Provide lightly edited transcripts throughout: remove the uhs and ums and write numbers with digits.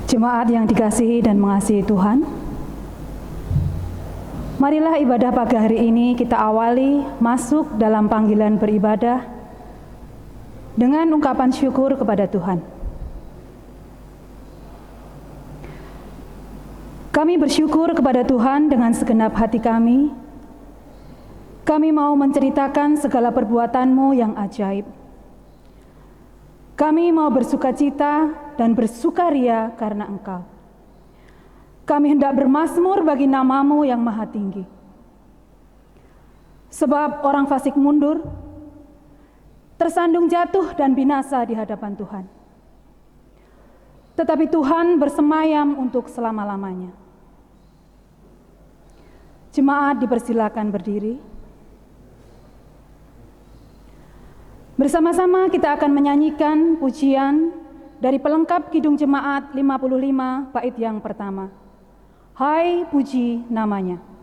Jemaat yang dikasihi dan mengasihi Tuhan, marilah ibadah pagi hari ini kita awali masuk dalam panggilan beribadah dengan ungkapan syukur kepada Tuhan. Kami bersyukur kepada Tuhan dengan segenap hati kami. Kami mau menceritakan segala perbuatan-Mu yang ajaib. Kami mau bersukacita dan bersukaria karena Engkau. Kami hendak bermazmur bagi nama-Mu yang maha tinggi. Sebab orang fasik mundur, tersandung jatuh dan binasa di hadapan Tuhan. Tetapi Tuhan bersemayam untuk selama-lamanya. Jemaat dipersilakan berdiri. Bersama-sama kita akan menyanyikan pujian dari pelengkap Kidung Jemaat 55 bait yang pertama. Hai puji namanya.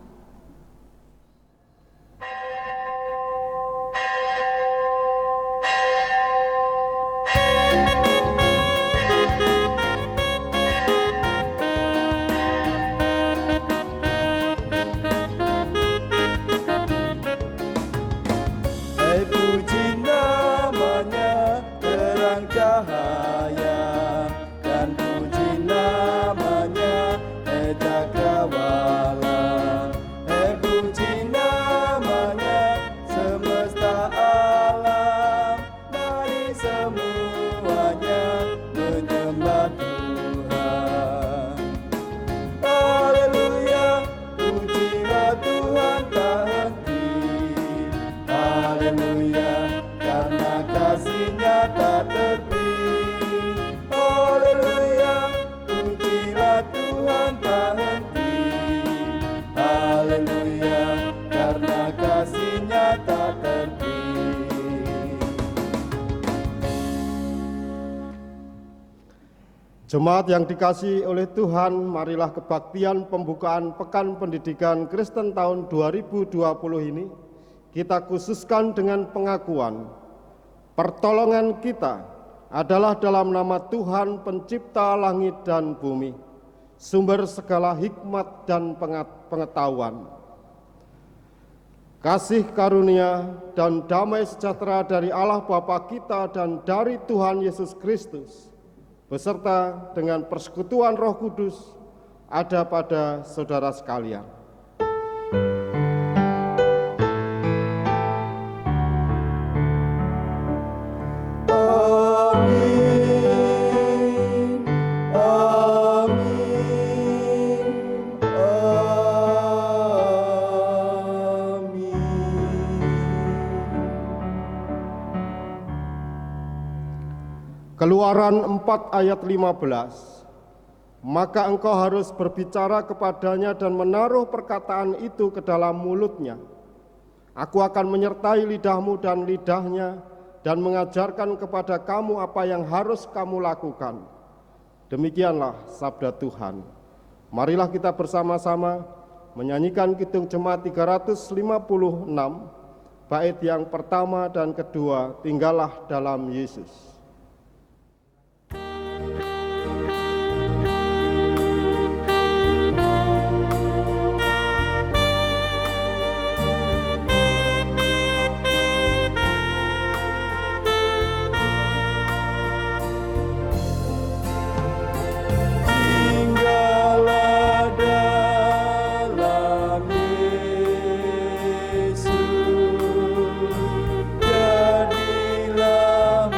Jemaat yang dikasihi oleh Tuhan, marilah kebaktian pembukaan Pekan Pendidikan Kristen tahun 2020 ini kita khususkan dengan pengakuan pertolongan kita adalah dalam nama Tuhan pencipta langit dan bumi, sumber segala hikmat dan pengetahuan. Kasih karunia dan damai sejahtera dari Allah Bapa kita dan dari Tuhan Yesus Kristus beserta dengan persekutuan Roh Kudus ada pada saudara sekalian. Keluaran 4 ayat 15, maka engkau harus berbicara kepadanya dan menaruh perkataan itu ke dalam mulutnya. Aku akan menyertai lidahmu dan lidahnya dan mengajarkan kepada kamu apa yang harus kamu lakukan. Demikianlah sabda Tuhan. Marilah kita bersama-sama menyanyikan Kidung Jemaat 356, bait yang pertama dan kedua, tinggallah dalam Yesus. Jadilah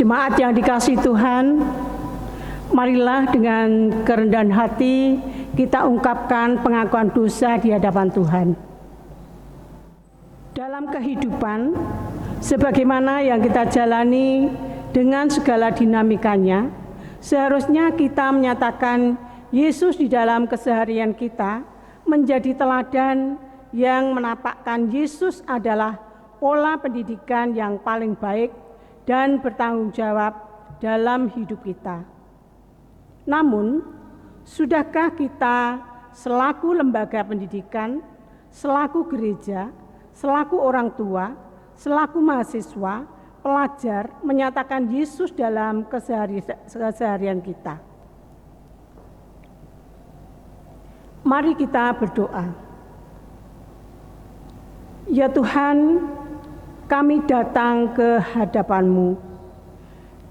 Jemaat yang dikasihi Tuhan, marilah dengan kerendahan hati kita ungkapkan pengakuan dosa di hadapan Tuhan. Dalam kehidupan, sebagaimana yang kita jalani dengan segala dinamikanya, seharusnya kita menyatakan Yesus di dalam keseharian kita menjadi teladan yang menampakkan Yesus adalah pola pendidikan yang paling baik dan bertanggung jawab dalam hidup kita. Namun, sudahkah kita selaku lembaga pendidikan, selaku gereja, selaku orang tua, selaku mahasiswa, pelajar menyatakan Yesus dalam keseharian kita? Mari kita berdoa. Ya Tuhan, kami datang ke hadapan-Mu.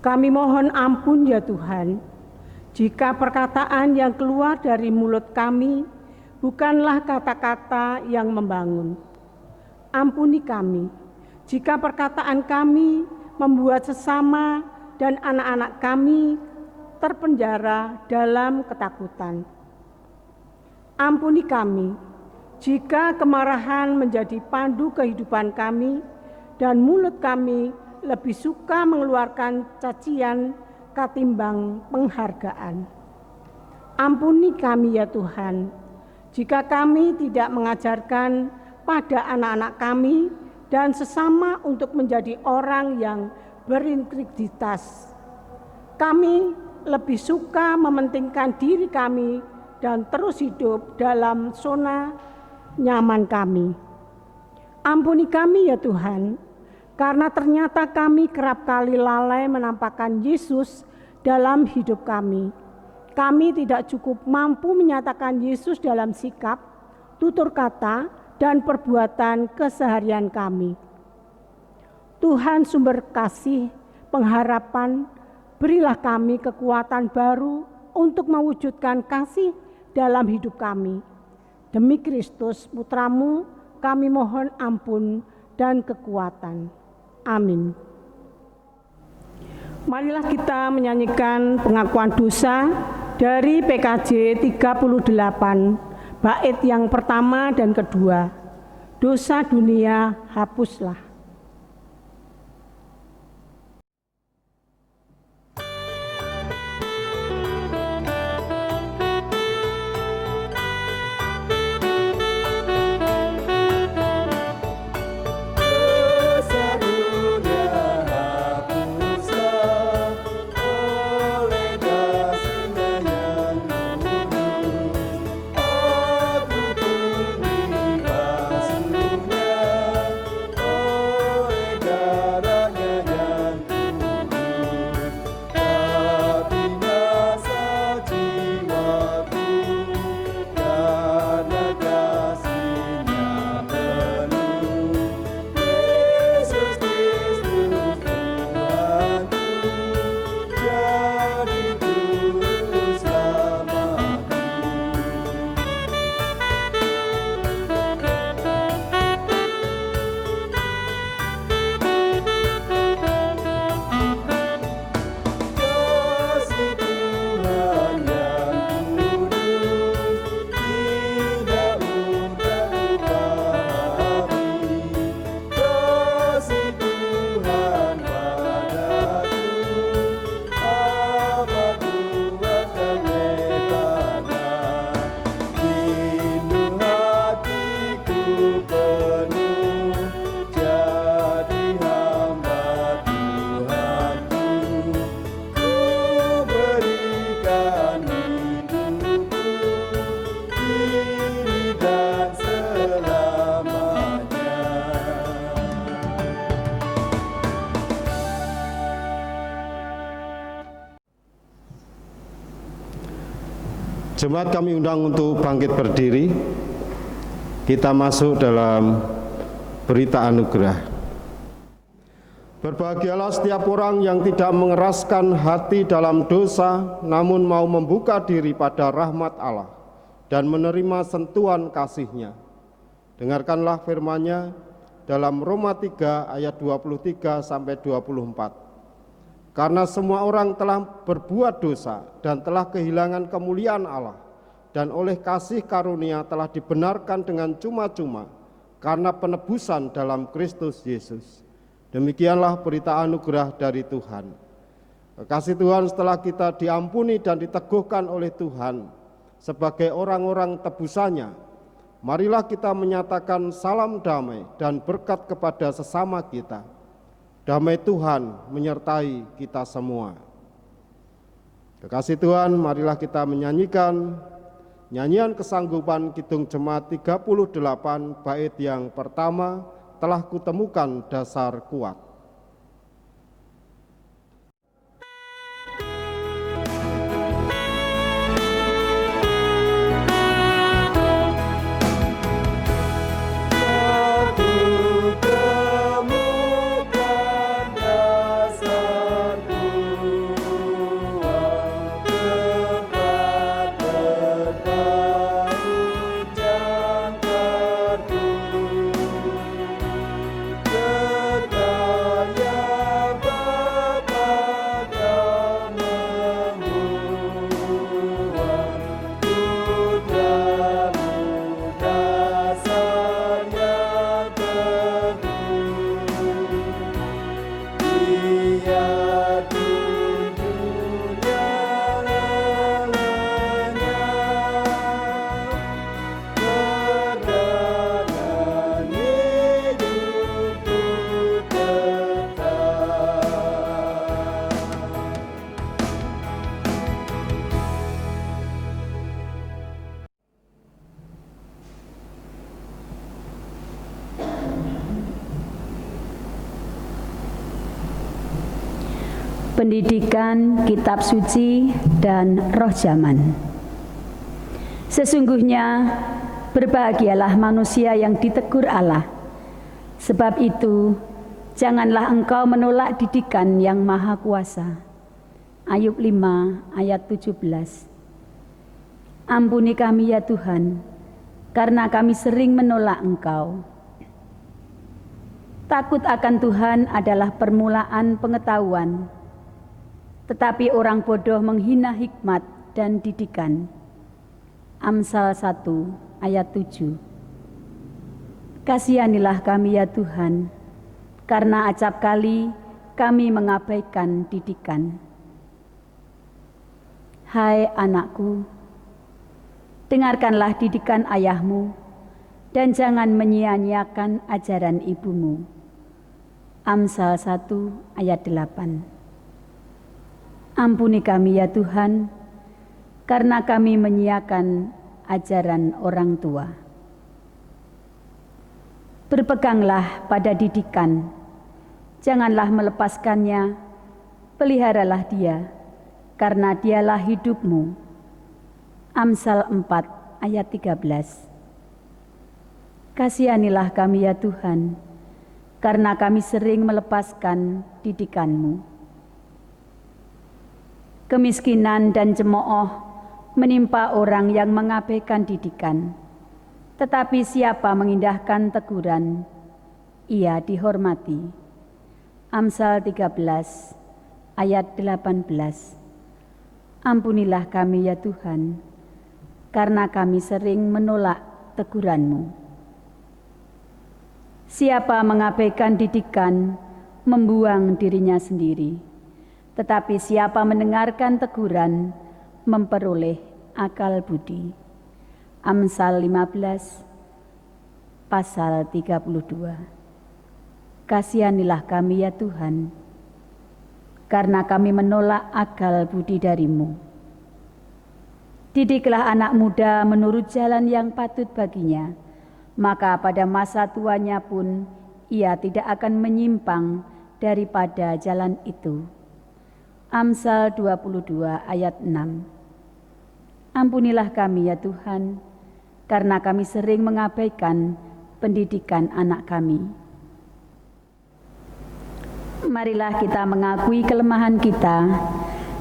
Kami mohon ampun ya Tuhan, jika perkataan yang keluar dari mulut kami bukanlah kata-kata yang membangun. Ampuni kami, jika perkataan kami membuat sesama dan anak-anak kami terpenjara dalam ketakutan. Ampuni kami, jika kemarahan menjadi pandu kehidupan kami dan mulut kami lebih suka mengeluarkan cacian ketimbang penghargaan. Ampuni kami ya Tuhan, jika kami tidak mengajarkan pada anak-anak kami dan sesama untuk menjadi orang yang berintegritas. Kami lebih suka mementingkan diri kami dan terus hidup dalam zona nyaman kami. Ampuni kami ya Tuhan, karena ternyata kami kerap kali lalai menampakkan Yesus dalam hidup kami. Kami tidak cukup mampu menyatakan Yesus dalam sikap, tutur kata, dan perbuatan keseharian kami. Tuhan sumber kasih, pengharapan, berilah kami kekuatan baru untuk mewujudkan kasih dalam hidup kami. Demi Kristus Putra-Mu, kami mohon ampun dan kekuatan. Amin. Marilah kita menyanyikan pengakuan dosa dari PKJ 38, bait yang pertama dan kedua. Dosa dunia hapuslah. Jemaat kami undang untuk bangkit berdiri. Kita masuk dalam berita anugerah. Berbahagialah setiap orang yang tidak mengeraskan hati dalam dosa, namun mau membuka diri pada rahmat Allah dan menerima sentuhan kasih-Nya. Dengarkanlah firman-Nya dalam Roma 3 ayat 23 sampai 24. Karena semua orang telah berbuat dosa dan telah kehilangan kemuliaan Allah, dan oleh kasih karunia telah dibenarkan dengan cuma-cuma karena penebusan dalam Kristus Yesus. Demikianlah berita anugerah dari Tuhan. Kasih Tuhan, setelah kita diampuni dan diteguhkan oleh Tuhan sebagai orang-orang tebusannya, marilah kita menyatakan salam damai dan berkat kepada sesama kita. Damai Tuhan menyertai kita semua. Kekasih Tuhan, marilah kita menyanyikan nyanyian kesanggupan Kidung Jemaat 38 bait yang pertama, telah kutemukan dasar kuat. Pendidikan Kitab Suci dan Roh Zaman. Sesungguhnya berbahagialah manusia yang ditegur Allah. Sebab itu janganlah engkau menolak didikan yang Maha Kuasa. Ayub 5 ayat 17. Ampuni kami ya Tuhan, karena kami sering menolak Engkau. Takut akan Tuhan adalah permulaan pengetahuan, tetapi orang bodoh menghina hikmat dan didikan. Amsal 1 ayat 7. Kasihanilah kami ya Tuhan, karena acap kali kami mengabaikan didikan. Hai anakku, dengarkanlah didikan ayahmu, dan jangan menyia-nyiakan ajaran ibumu. Amsal 1 ayat 8. Ampuni kami ya Tuhan, karena kami menyiakan ajaran orang tua. Berpeganglah pada didikan, janganlah melepaskannya, peliharalah dia, karena dialah hidupmu. Amsal 4 ayat 13. Kasihanilah kami ya Tuhan, karena kami sering melepaskan didikan-Mu. Kemiskinan dan cemooh menimpa orang yang mengabaikan didikan, tetapi siapa mengindahkan teguran, ia dihormati. Amsal 13 ayat 18. Ampunilah kami ya Tuhan, karena kami sering menolak teguran-Mu. Siapa mengabaikan didikan, membuang dirinya sendiri. Tetapi siapa mendengarkan teguran, memperoleh akal budi. Amsal 15 pasal 32. Kasihanilah kami ya Tuhan, karena kami menolak akal budi dari-Mu. Didiklah anak muda menurut jalan yang patut baginya, maka pada masa tuanya pun ia tidak akan menyimpang daripada jalan itu. Amsal 22 ayat 6. Ampunilah kami ya Tuhan, karena kami sering mengabaikan pendidikan anak kami. Marilah kita mengakui kelemahan kita,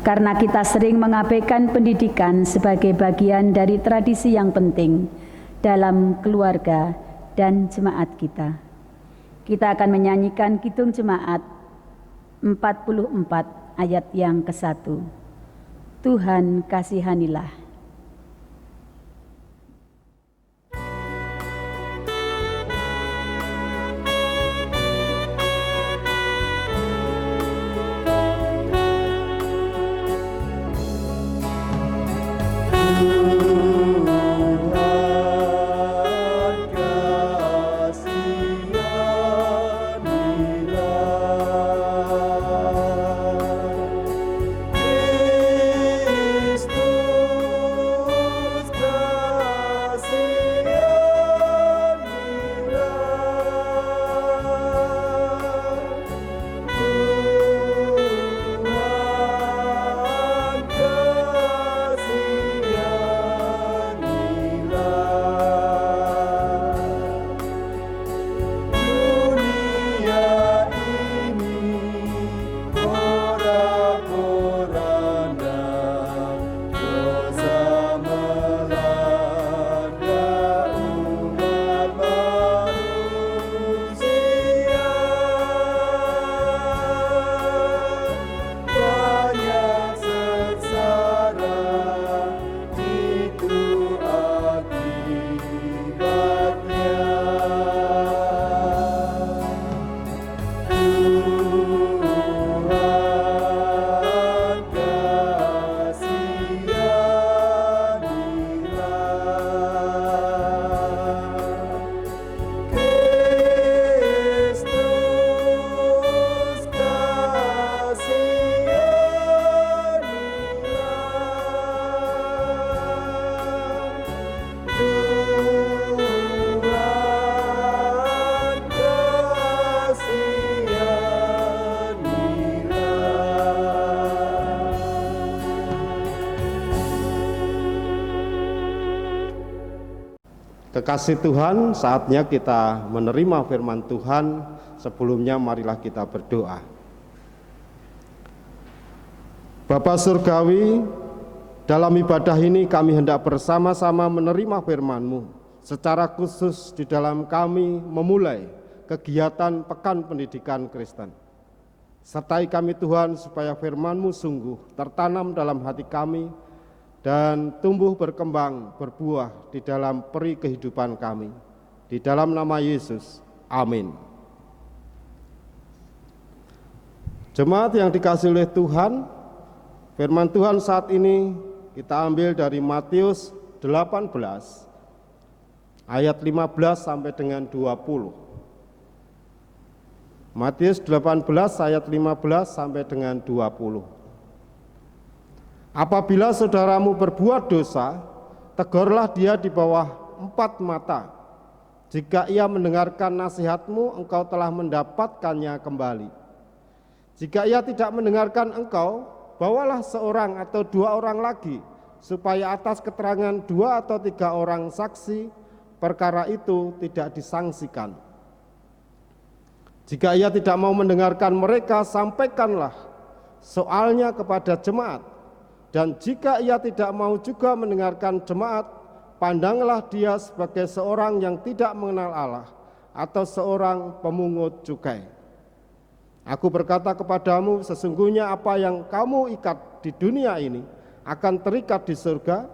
karena kita sering mengabaikan pendidikan sebagai bagian dari tradisi yang penting dalam keluarga dan jemaat kita. Kita akan menyanyikan Kidung Jemaat 44 ayat yang ke-1. Tuhan kasihanilah. Kekasih Tuhan, saatnya kita menerima firman Tuhan. Sebelumnya marilah kita berdoa. Bapa Surgawi, dalam ibadah ini kami hendak bersama-sama menerima firman-Mu. Secara khusus di dalam kami memulai kegiatan Pekan Pendidikan Kristen. Sertai kami Tuhan supaya firman-Mu sungguh tertanam dalam hati kami dan tumbuh berkembang berbuah di dalam peri kehidupan kami. Di dalam nama Yesus, amin. Jemaat yang dikasihi oleh Tuhan, firman Tuhan saat ini kita ambil dari Matius 18 ayat 15 sampai dengan 20. Matius 18 ayat 15 sampai dengan 20. Apabila saudaramu berbuat dosa, tegurlah dia di bawah 4 mata. Jika ia mendengarkan nasihatmu, engkau telah mendapatkannya kembali. Jika ia tidak mendengarkan engkau, bawalah seorang atau 2 orang lagi, supaya atas keterangan 2 atau 3 orang saksi, perkara itu tidak disangsikan. Jika ia tidak mau mendengarkan mereka, sampaikanlah soalnya kepada jemaat. Dan jika ia tidak mau juga mendengarkan jemaat, pandanglah dia sebagai seorang yang tidak mengenal Allah atau seorang pemungut cukai. Aku berkata kepadamu, sesungguhnya apa yang kamu ikat di dunia ini akan terikat di surga,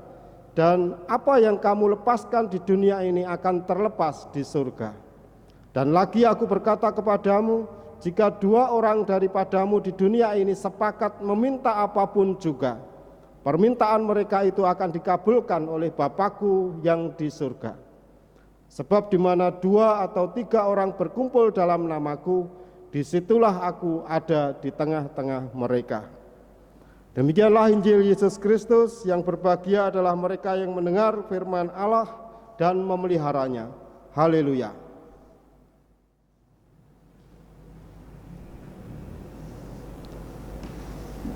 dan apa yang kamu lepaskan di dunia ini akan terlepas di surga. Dan lagi aku berkata kepadamu, jika 2 orang daripadamu di dunia ini sepakat meminta apapun juga, permintaan mereka itu akan dikabulkan oleh Bapa-Ku yang di surga. Sebab di mana 2 atau 3 orang berkumpul dalam nama-Ku, disitulah Aku ada di tengah-tengah mereka. Demikianlah Injil Yesus Kristus. Yang berbahagia adalah mereka yang mendengar firman Allah dan memeliharanya. Haleluya.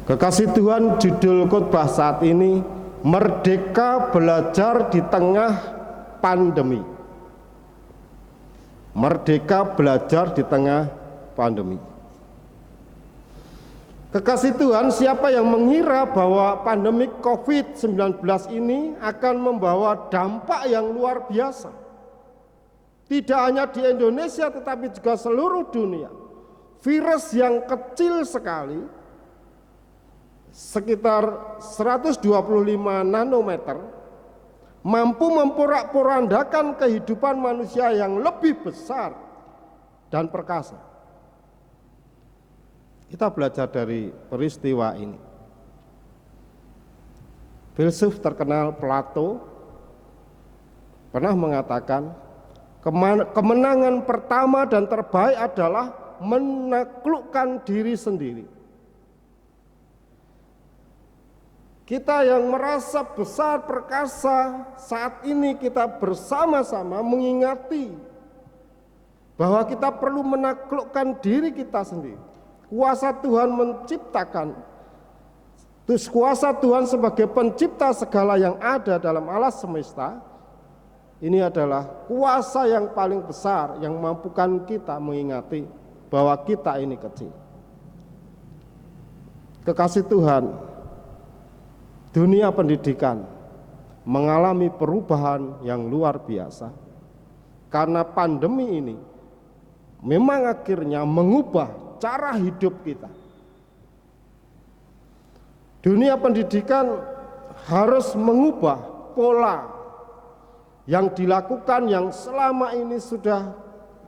Kekasih Tuhan, judul khotbah saat ini, Merdeka Belajar di Tengah Pandemi. Merdeka belajar di tengah pandemi. Kekasih Tuhan, siapa yang mengira bahwa pandemi COVID-19 ini akan membawa dampak yang luar biasa? Tidak hanya di Indonesia tetapi juga seluruh dunia. Virus yang kecil sekali sekitar 125 nanometer mampu memporak-porandakan kehidupan manusia yang lebih besar dan perkasa. Kita belajar dari peristiwa ini. Filsuf terkenal Plato pernah mengatakan, kemenangan pertama dan terbaik adalah menaklukkan diri sendiri. Kita yang merasa besar perkasa saat ini kita bersama-sama mengingati bahwa kita perlu menaklukkan diri kita sendiri. Kuasa Tuhan menciptakan, kuasa Tuhan sebagai pencipta segala yang ada dalam alam semesta, ini adalah kuasa yang paling besar yang mampukan kita mengingati bahwa kita ini kecil. Kekasih Tuhan, dunia pendidikan mengalami perubahan yang luar biasa karena pandemi ini memang akhirnya mengubah cara hidup kita. Dunia pendidikan harus mengubah pola yang dilakukan, yang selama ini sudah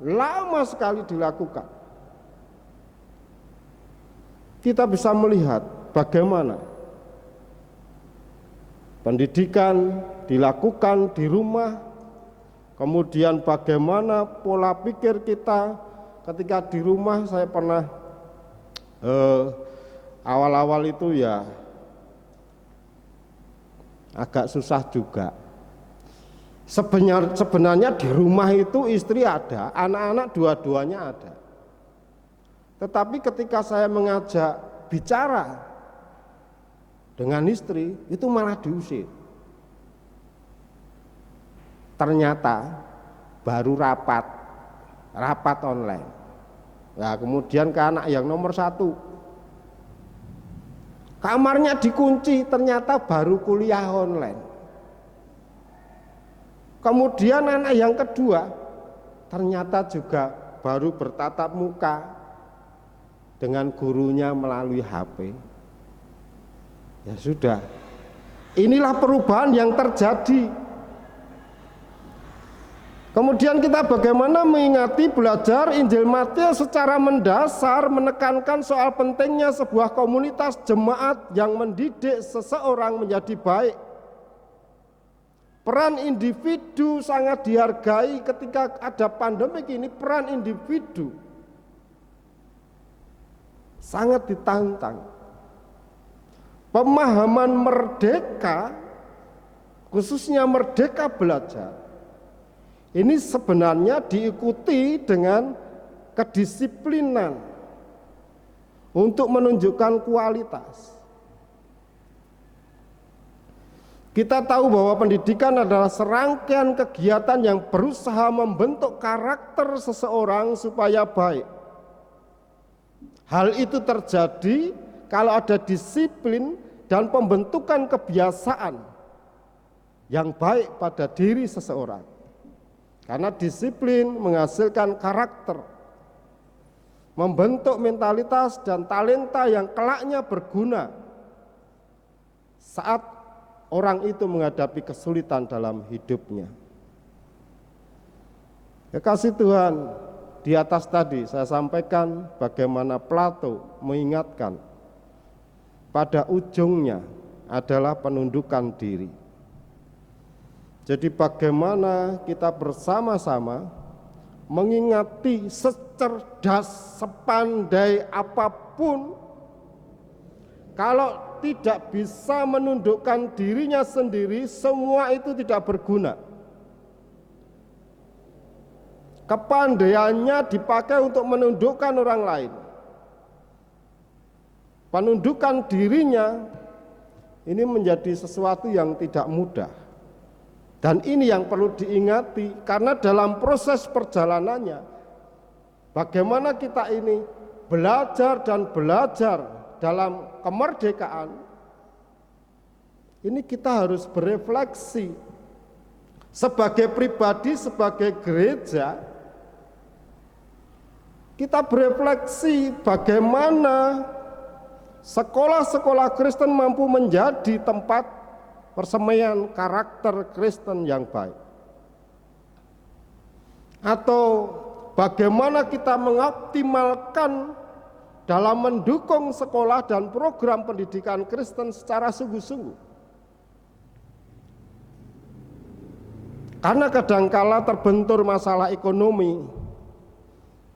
lama sekali dilakukan. Kita bisa melihat bagaimana pendidikan dilakukan di rumah, kemudian bagaimana pola pikir kita ketika di rumah. Saya pernah awal-awal itu ya agak susah juga. Sebenarnya di rumah itu istri ada, anak-anak dua-duanya ada. Tetapi ketika saya mengajak bicara dengan istri, itu malah diusir. Ternyata baru rapat online. Nah, kemudian ke anak yang nomor 1, kamarnya dikunci, ternyata baru kuliah online. Kemudian anak yang kedua, ternyata juga baru bertatap muka dengan gurunya melalui HP. Ya sudah, inilah perubahan yang terjadi. Kemudian kita bagaimana mengingati belajar Injil Matius secara mendasar, menekankan soal pentingnya sebuah komunitas jemaat yang mendidik seseorang menjadi baik. Peran individu sangat dihargai ketika ada pandemi ini. Peran individu sangat ditantang. Pemahaman merdeka, khususnya merdeka belajar, ini sebenarnya diikuti dengan kedisiplinan untuk menunjukkan kualitas. Kita tahu bahwa pendidikan adalah serangkaian kegiatan yang berusaha membentuk karakter seseorang supaya baik. Hal itu terjadi kalau ada disiplin dan pembentukan kebiasaan yang baik pada diri seseorang. Karena disiplin menghasilkan karakter, membentuk mentalitas dan talenta yang kelaknya berguna saat orang itu menghadapi kesulitan dalam hidupnya. Kekasih Tuhan, di atas tadi saya sampaikan bagaimana Plato mengingatkan pada ujungnya adalah penundukan diri. Jadi bagaimana kita bersama-sama mengingati secerdas, sepandai apapun, kalau tidak bisa menundukkan dirinya sendiri, semua itu tidak berguna. Kepandaiannya dipakai untuk menundukkan orang lain. Penundukan dirinya ini menjadi sesuatu yang tidak mudah. Dan ini yang perlu diingati, karena dalam proses perjalanannya, bagaimana kita ini belajar dan belajar dalam kemerdekaan, ini kita harus berefleksi sebagai pribadi, sebagai gereja. Kita berefleksi bagaimana sekolah-sekolah Kristen mampu menjadi tempat persemaian karakter Kristen yang baik? Atau bagaimana kita mengoptimalkan dalam mendukung sekolah dan program pendidikan Kristen secara sungguh-sungguh? Karena kadangkala terbentur masalah ekonomi,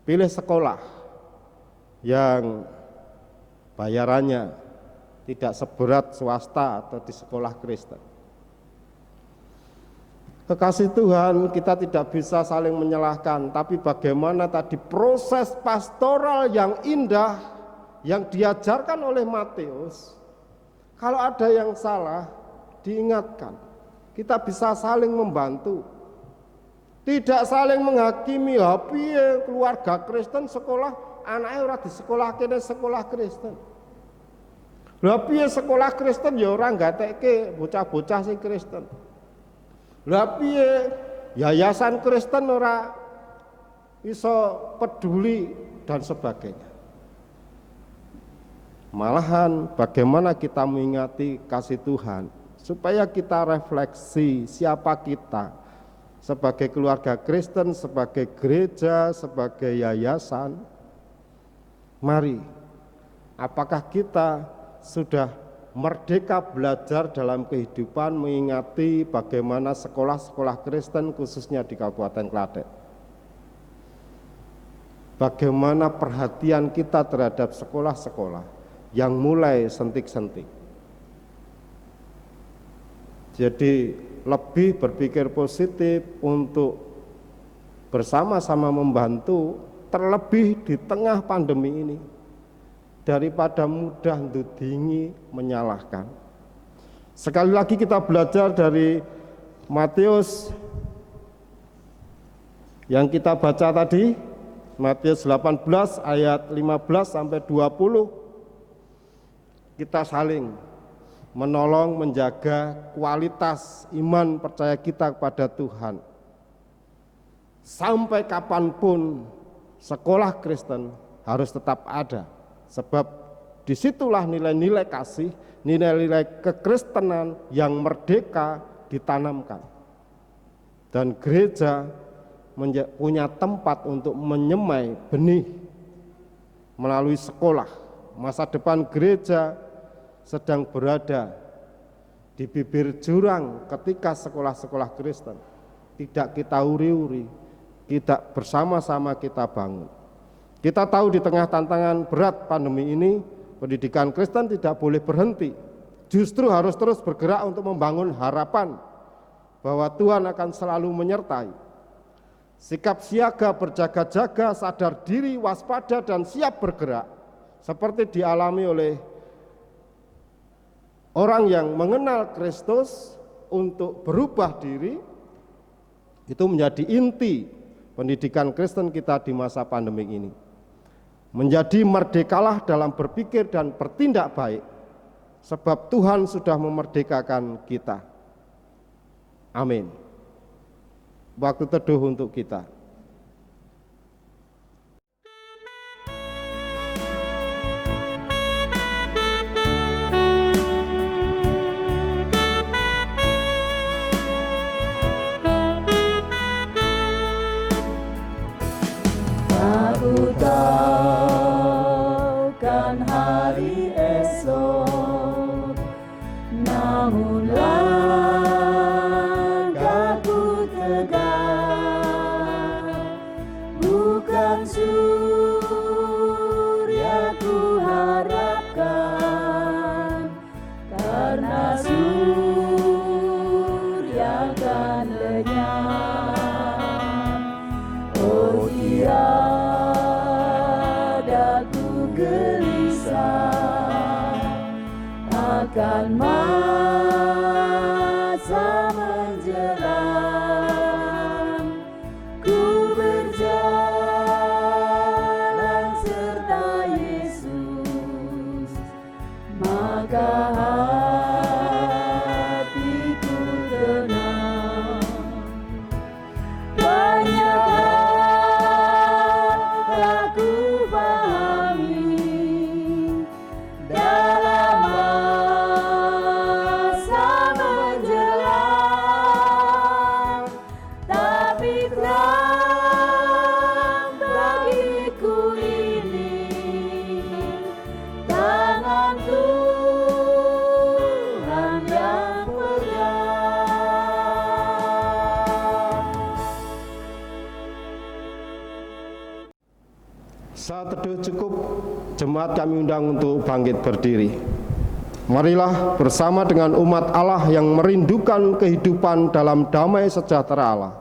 pilih sekolah yang bayarannya tidak seberat swasta atau di sekolah Kristen. Kekasih Tuhan, kita tidak bisa saling menyalahkan, tapi bagaimana tadi proses pastoral yang indah yang diajarkan oleh Matius. Kalau ada yang salah, diingatkan. Kita bisa saling membantu. Tidak saling menghakimi, piye keluarga Kristen sekolah, anaknya ora di sekolah kene sekolah Kristen. Lha piye sekolah Kristen ya ora nggatekke bocah-bocah sing Kristen. Lha piye yayasan Kristen ora iso peduli dan sebagainya. Malahan bagaimana kita mengingati kasih Tuhan supaya kita refleksi siapa kita sebagai keluarga Kristen, sebagai gereja, sebagai yayasan. Mari, apakah kita sudah merdeka belajar dalam kehidupan mengingati bagaimana sekolah-sekolah Kristen khususnya di Kabupaten Klaten? Bagaimana perhatian kita terhadap sekolah-sekolah yang mulai sentik-sentik? Jadi lebih berpikir positif untuk bersama-sama membantu, terlebih di tengah pandemi ini, daripada mudah ndudingi menyalahkan. Sekali lagi kita belajar dari Matius yang kita baca tadi, Matius 18 ayat 15 sampai 20. Kita saling menolong menjaga kualitas iman percaya kita kepada Tuhan. Sampai kapanpun sekolah Kristen harus tetap ada. Sebab disitulah nilai-nilai kasih, nilai-nilai kekristenan yang merdeka ditanamkan. Dan gereja punya tempat untuk menyemai benih melalui sekolah. Masa depan gereja sedang berada di bibir jurang ketika sekolah-sekolah Kristen tidak kita uri-uri, tidak bersama-sama kita bangun. Kita tahu di tengah tantangan berat pandemi ini, pendidikan Kristen tidak boleh berhenti. Justru harus terus bergerak untuk membangun harapan bahwa Tuhan akan selalu menyertai. Sikap siaga, berjaga-jaga, sadar diri, waspada, dan siap bergerak, seperti dialami oleh orang yang mengenal Kristus untuk berubah diri, itu menjadi inti pendidikan Kristen kita di masa pandemi ini. Menjadi merdekalah dalam berpikir dan bertindak baik, sebab Tuhan sudah memerdekakan kita. Amin. Waktu teduh untuk kita. Aku tahu kan hari esok, namun langkahku tegak, bukan surya ku harapkan, karena surya kan lenyap. Oh tiada ku gelisah akan masa menjelang, ku berjalan serta Yesus, maka hatiku tenang. Banyak hal telah ku pahami Jemaat kami undang untuk bangkit berdiri. Marilah bersama dengan umat Allah yang merindukan kehidupan dalam damai sejahtera Allah,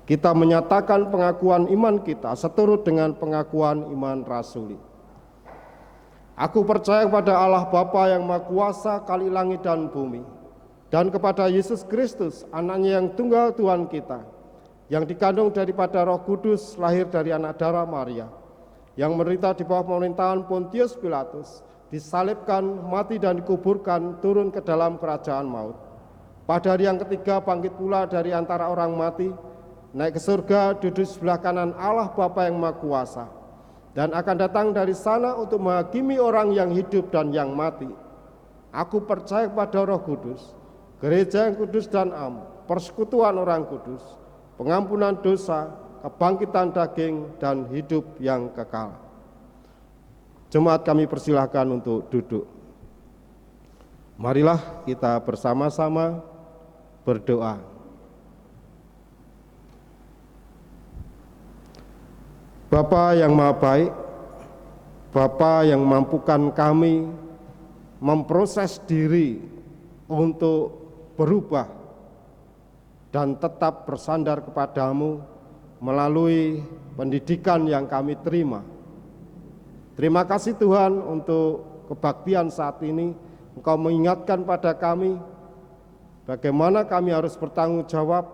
kita menyatakan pengakuan iman kita seturut dengan pengakuan iman rasuli. Aku percaya kepada Allah Bapa yang Maha Kuasa, Kali langit dan bumi, dan kepada Yesus Kristus, anaknya yang tunggal Tuhan kita, yang dikandung daripada Roh Kudus, lahir dari anak darah Maria, yang menderita di bawah pemerintahan Pontius Pilatus, disalibkan, mati dan dikuburkan, turun ke dalam kerajaan maut. Pada hari yang ketiga bangkit pula dari antara orang mati, naik ke surga, duduk sebelah kanan Allah Bapa yang Maha Kuasa, dan akan datang dari sana untuk menghakimi orang yang hidup dan yang mati. Aku percaya kepada Roh Kudus, gereja yang kudus dan am, persekutuan orang kudus, pengampunan dosa, kebangkitan daging, dan hidup yang kekal. Jemaat kami persilahkan untuk duduk. Marilah kita bersama-sama berdoa. Bapa yang Maha Baik, Bapa yang mampukan kami memproses diri untuk berubah dan tetap bersandar kepadamu melalui pendidikan yang kami terima. Terima kasih Tuhan untuk kebaktian saat ini. Engkau mengingatkan pada kami bagaimana kami harus bertanggung jawab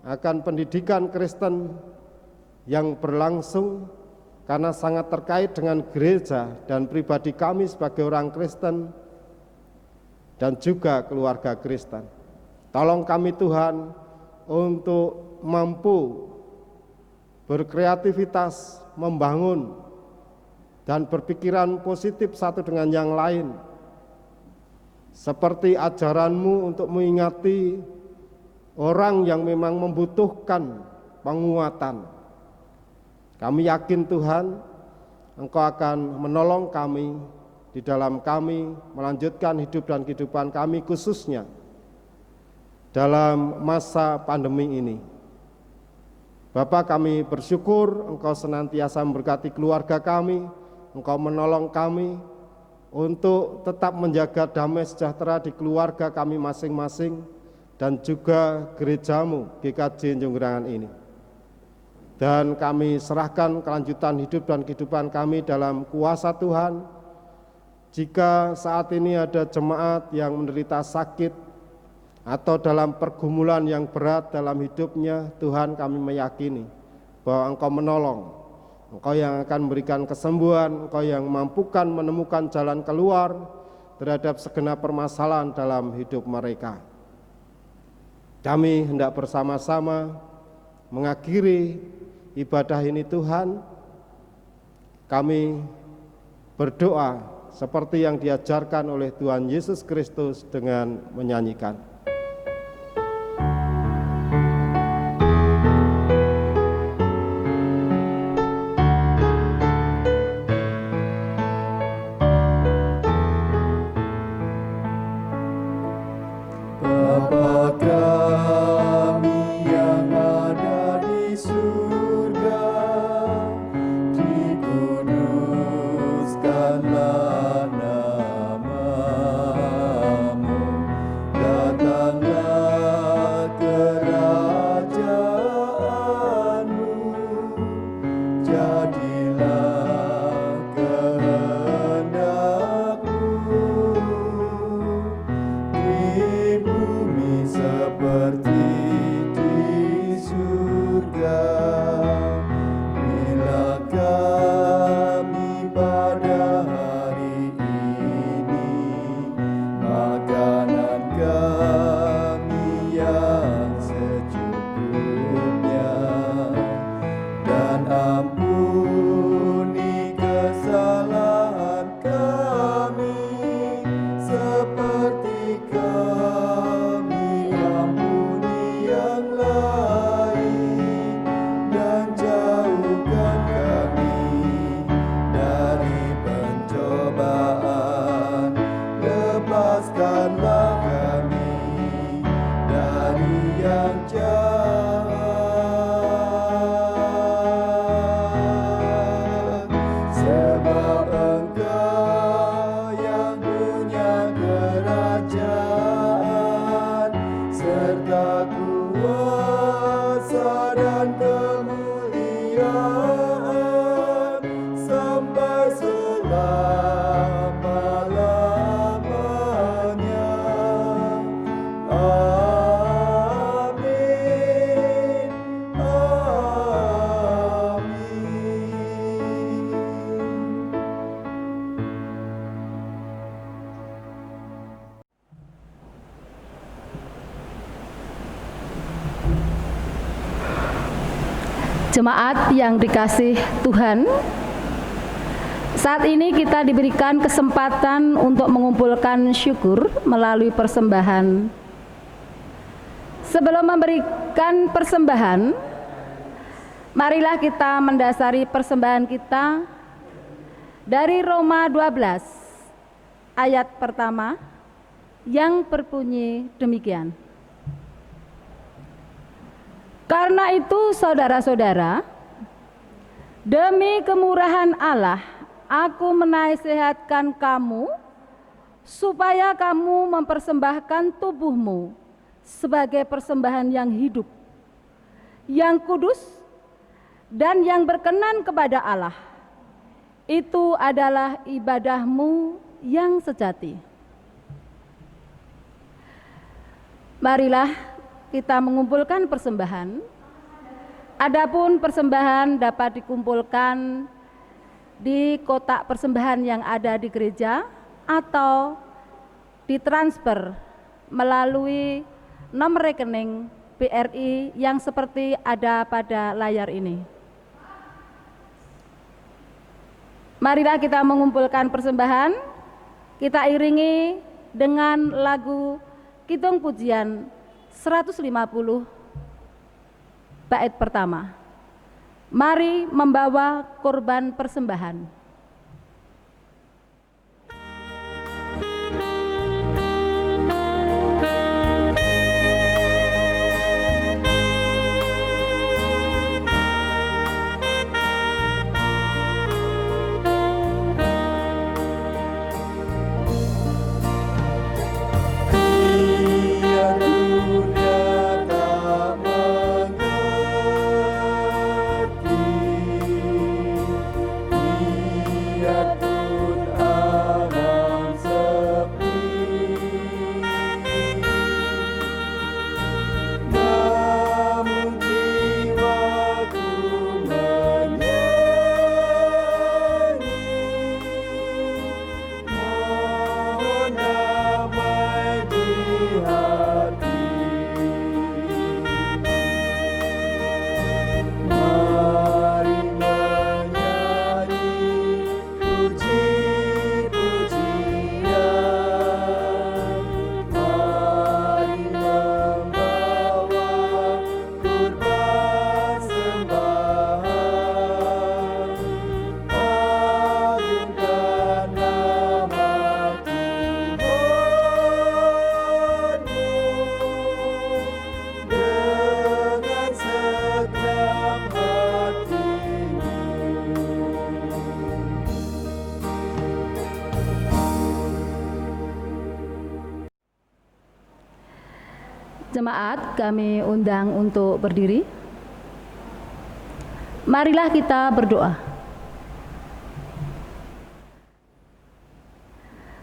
akan pendidikan Kristen yang berlangsung, karena sangat terkait dengan gereja dan pribadi kami sebagai orang Kristen dan juga keluarga Kristen. Tolong kami Tuhan untuk mampu berkreativitas, membangun dan berpikiran positif satu dengan yang lain, seperti ajaran-Mu untuk mengingati orang yang memang membutuhkan penguatan. Kami yakin Tuhan, Engkau akan menolong kami di dalam kami melanjutkan hidup dan kehidupan kami, khususnya dalam masa pandemi ini. Bapa, kami bersyukur Engkau senantiasa memberkati keluarga kami, Engkau menolong kami untuk tetap menjaga damai sejahtera di keluarga kami masing-masing dan juga gereja-Mu GKJ Jonggerangan ini. Dan kami serahkan kelanjutan hidup dan kehidupan kami dalam kuasa Tuhan. Jika saat ini ada jemaat yang menderita sakit atau dalam pergumulan yang berat dalam hidupnya, Tuhan, kami meyakini bahwa Engkau menolong, Engkau yang akan memberikan kesembuhan, Engkau yang mampukan menemukan jalan keluar terhadap segenap permasalahan dalam hidup mereka. Kami hendak bersama-sama mengakhiri ibadah ini Tuhan. Kami berdoa seperti yang diajarkan oleh Tuhan Yesus Kristus dengan menyanyikan. Bapa kami yang ada di surga, dikuduskanlah nama-Mu, datang Jemaat yang dikasih Tuhan, saat ini kita diberikan kesempatan untuk mengumpulkan syukur melalui persembahan. Sebelum memberikan persembahan, marilah kita mendasari persembahan kita dari Roma 12 ayat pertama yang berbunyi demikian. Karena itu saudara-saudara, demi kemurahan Allah, aku menasihatkan kamu supaya kamu mempersembahkan tubuhmu sebagai persembahan yang hidup, yang kudus, dan yang berkenan kepada Allah. Itu adalah ibadahmu yang sejati. Marilah kita mengumpulkan persembahan. Adapun persembahan dapat dikumpulkan di kotak persembahan yang ada di gereja atau ditransfer melalui nomor rekening BRI yang seperti ada pada layar ini. Marilah kita mengumpulkan persembahan. Kita iringi dengan lagu Kidung Pujian 150 bait pertama. Mari membawa korban persembahan. Jemaat kami undang untuk berdiri. Marilah kita berdoa.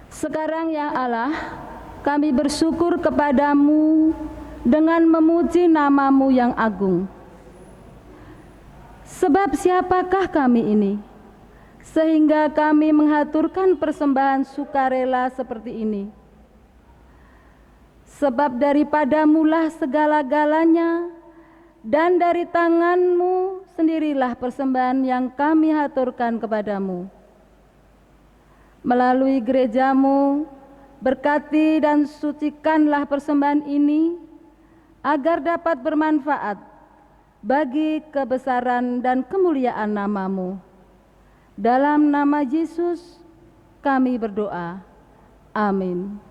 Sekarang ya Allah, kami bersyukur kepadamu dengan memuji nama-Mu yang agung. Sebab siapakah kami ini, sehingga kami menghaturkan persembahan sukarela seperti ini? Sebab daripadamulah segala-galanya, dan dari tangan-Mu sendirilah persembahan yang kami haturkan kepadamu. Melalui gereja-Mu, berkati dan sucikanlah persembahan ini, agar dapat bermanfaat bagi kebesaran dan kemuliaan nama-Mu. Dalam nama Yesus kami berdoa. Amin.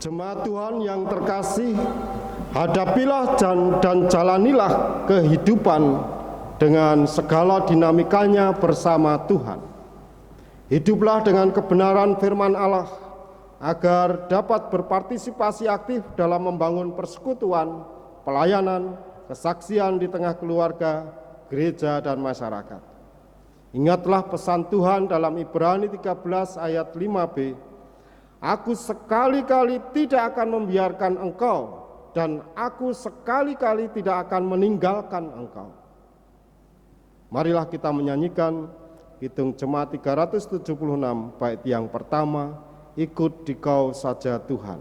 Jemaat Tuhan yang terkasih, hadapilah dan jalanilah kehidupan dengan segala dinamikanya bersama Tuhan. Hiduplah dengan kebenaran firman Allah, agar dapat berpartisipasi aktif dalam membangun persekutuan, pelayanan, kesaksian di tengah keluarga, gereja, dan masyarakat. Ingatlah pesan Tuhan dalam Ibrani 13 ayat 5b, Aku sekali-kali tidak akan membiarkan engkau, dan aku sekali-kali tidak akan meninggalkan engkau. Marilah kita menyanyikan Kidung Jemaat 376 bait yang pertama, Ikut Dikau Saja Tuhan.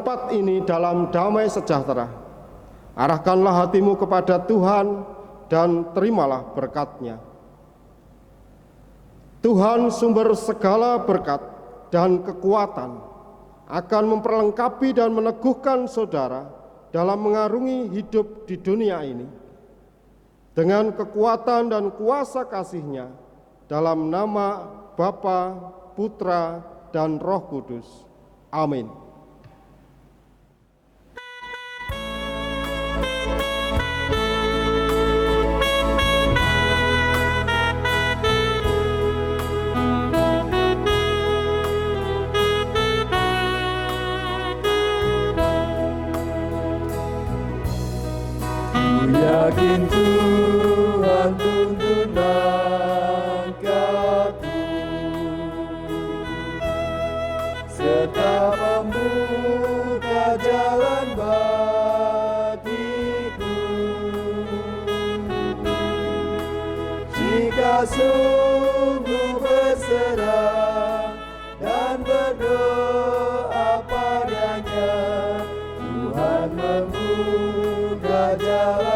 tempat ini dalam damai sejahtera. Arahkanlah hatimu kepada Tuhan dan terimalah berkat-Nya. Tuhan sumber segala berkat dan kekuatan akan memperlengkapi dan meneguhkan saudara dalam mengarungi hidup di dunia ini dengan kekuatan dan kuasa kasih-Nya dalam nama Bapa, Putra, dan Roh Kudus. Amin. Yakin Tuhan tuntun langkahku, serta membuka jalan bagiku. Jika sungguh berserah dan berdoa padanya, Tuhan membuka jalan